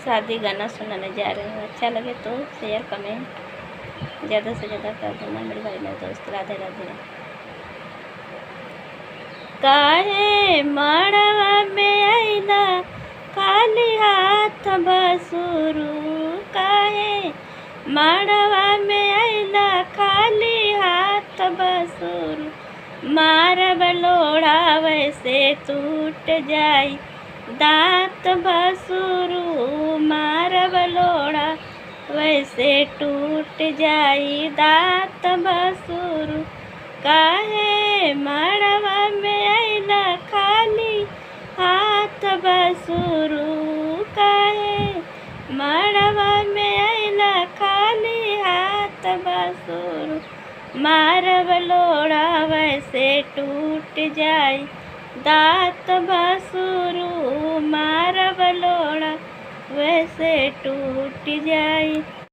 शादी गाना सुनाने जा रहे हो। अच्छा लगे तो शेयर कमेंट ज़्यादा से ज़्यादा कर देना मेरे भाई मेरे दोस्त। राधे राधे। काहे मड़वा में आइला खाली हाथ बसुरू, काहे मड़वा में आइला खाली हाथ बसुरू, मारब लोढ़ा वैसे टूट जाई दांत बसुरू, मारब लोढ़ा वैसे टूट जाई दांत बसुरू, काहे मड़वा में आइला खाली हाथ बसुरू, काहे मड़वा में आइला खाली हाथ बसुरू, मारब लोढ़ा वैसे टूट जाई दांत बसुरू, मारब लोढ़ा वैसे टूट जाई।